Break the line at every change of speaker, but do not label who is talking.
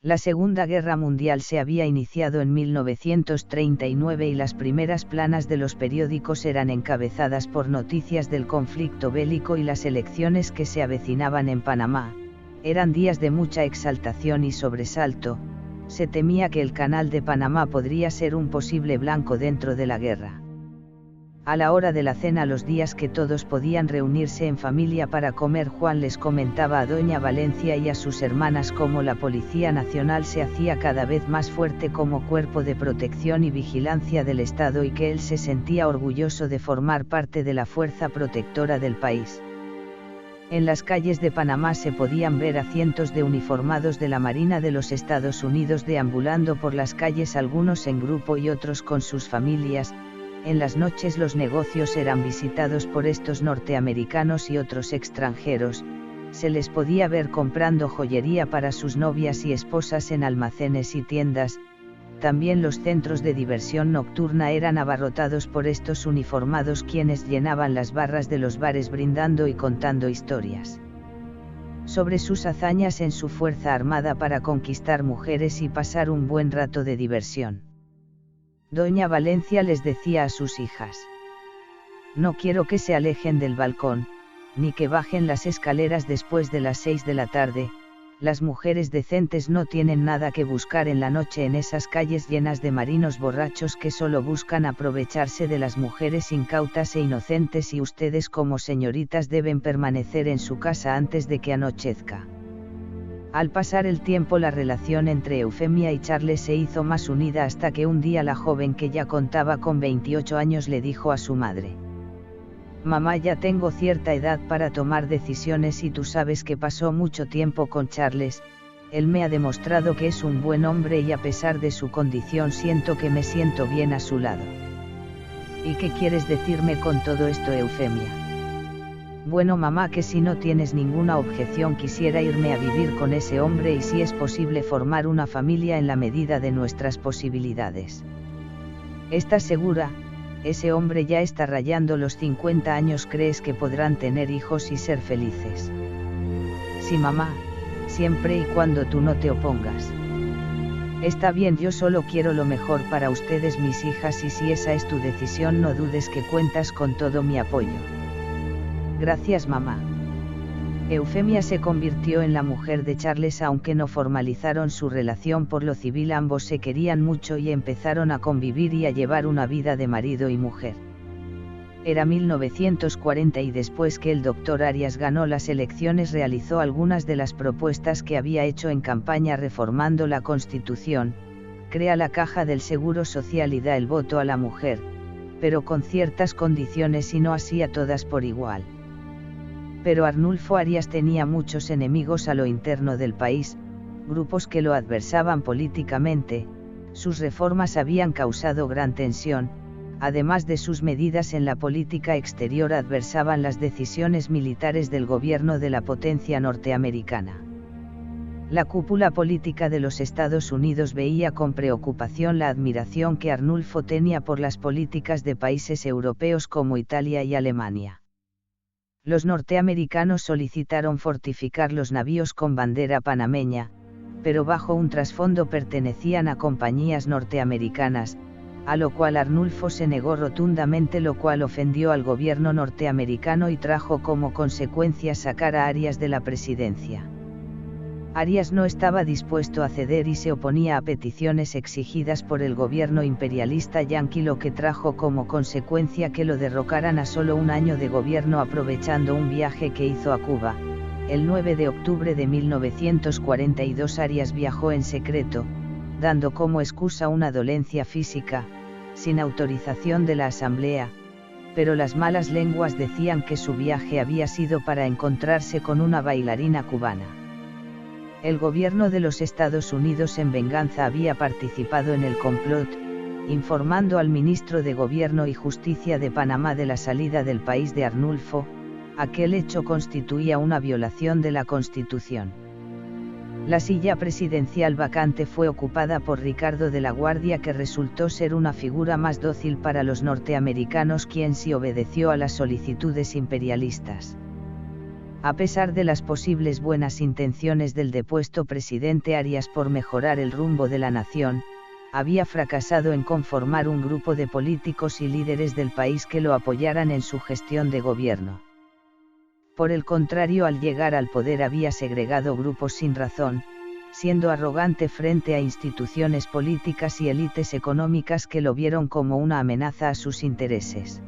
La Segunda Guerra Mundial se había iniciado en 1939 y las primeras planas de los periódicos eran encabezadas por noticias del conflicto bélico y las elecciones que se avecinaban en Panamá. Eran días de mucha exaltación y sobresalto. Se temía que el Canal de Panamá podría ser un posible blanco dentro de la guerra. A la hora de la cena, los días que todos podían reunirse en familia para comer, Juan les comentaba a doña Valencia y a sus hermanas cómo la Policía Nacional se hacía cada vez más fuerte como cuerpo de protección y vigilancia del Estado y que él se sentía orgulloso de formar parte de la fuerza protectora del país. En las calles de Panamá se podían ver a cientos de uniformados de la Marina de los Estados Unidos deambulando por las calles, algunos en grupo y otros con sus familias. En las noches los negocios eran visitados por estos norteamericanos y otros extranjeros, se les podía ver comprando joyería para sus novias y esposas en almacenes y tiendas. También los centros de diversión nocturna eran abarrotados por estos uniformados, quienes llenaban las barras de los bares brindando y contando historias sobre sus hazañas en su fuerza armada para conquistar mujeres y pasar un buen rato de diversión. Doña Valencia les decía a sus hijas: no quiero que se alejen del balcón, ni que bajen las escaleras después de las 6 de la tarde, las mujeres decentes no tienen nada que buscar en la noche en esas calles llenas de marinos borrachos que solo buscan aprovecharse de las mujeres incautas e inocentes, y ustedes como señoritas deben permanecer en su casa antes de que anochezca. Al pasar el tiempo, la relación entre Eufemia y Charles se hizo más unida hasta que un día la joven, que ya contaba con 28 años, le dijo a su madre: mamá, ya tengo cierta edad para tomar decisiones y tú sabes que pasó mucho tiempo con Charles, él me ha demostrado que es un buen hombre y a pesar de su condición siento que me siento bien a su lado. ¿Y qué quieres decirme con todo esto, Eufemia? Bueno, mamá, que si no tienes ninguna objeción quisiera irme a vivir con ese hombre y si es posible formar una familia en la medida de nuestras posibilidades. ¿Estás segura? Ese hombre ya está rayando los 50 años, ¿crees que podrán tener hijos y ser felices? Sí, mamá, siempre y cuando tú no te opongas. Está bien, yo solo quiero lo mejor para ustedes, mis hijas, y si esa es tu decisión, no dudes que cuentas con todo mi apoyo. Gracias, mamá. Eufemia se convirtió en la mujer de Charles, aunque no formalizaron su relación por lo civil, ambos se querían mucho y empezaron a convivir y a llevar una vida de marido y mujer. Era 1940 y después que el doctor Arias ganó las elecciones realizó algunas de las propuestas que había hecho en campaña, reformando la Constitución, crea la Caja del Seguro Social y da el voto a la mujer, pero con ciertas condiciones y no así a todas por igual. Pero Arnulfo Arias tenía muchos enemigos a lo interno del país, grupos que lo adversaban políticamente. Sus reformas habían causado gran tensión, además de sus medidas en la política exterior adversaban las decisiones militares del gobierno de la potencia norteamericana. La cúpula política de los Estados Unidos veía con preocupación la admiración que Arnulfo tenía por las políticas de países europeos como Italia y Alemania. Los norteamericanos solicitaron fortificar los navíos con bandera panameña, pero bajo un trasfondo pertenecían a compañías norteamericanas, a lo cual Arnulfo se negó rotundamente, lo cual ofendió al gobierno norteamericano y trajo como consecuencia sacar a Arias de la presidencia. Arias no estaba dispuesto a ceder y se oponía a peticiones exigidas por el gobierno imperialista yanqui, lo que trajo como consecuencia que lo derrocaran a solo un año de gobierno, aprovechando un viaje que hizo a Cuba. El 9 de octubre de 1942 Arias viajó en secreto, dando como excusa una dolencia física, sin autorización de la Asamblea, pero las malas lenguas decían que su viaje había sido para encontrarse con una bailarina cubana. El gobierno de los Estados Unidos en venganza había participado en el complot, informando al ministro de Gobierno y Justicia de Panamá de la salida del país de Arnulfo. Aquel hecho constituía una violación de la Constitución. La silla presidencial vacante fue ocupada por Ricardo de la Guardia, que resultó ser una figura más dócil para los norteamericanos, quien sí obedeció a las solicitudes imperialistas. A pesar de las posibles buenas intenciones del depuesto presidente Arias por mejorar el rumbo de la nación, había fracasado en conformar un grupo de políticos y líderes del país que lo apoyaran en su gestión de gobierno. Por el contrario, al llegar al poder había segregado grupos sin razón, siendo arrogante frente a instituciones políticas y élites económicas que lo vieron como una amenaza a sus intereses.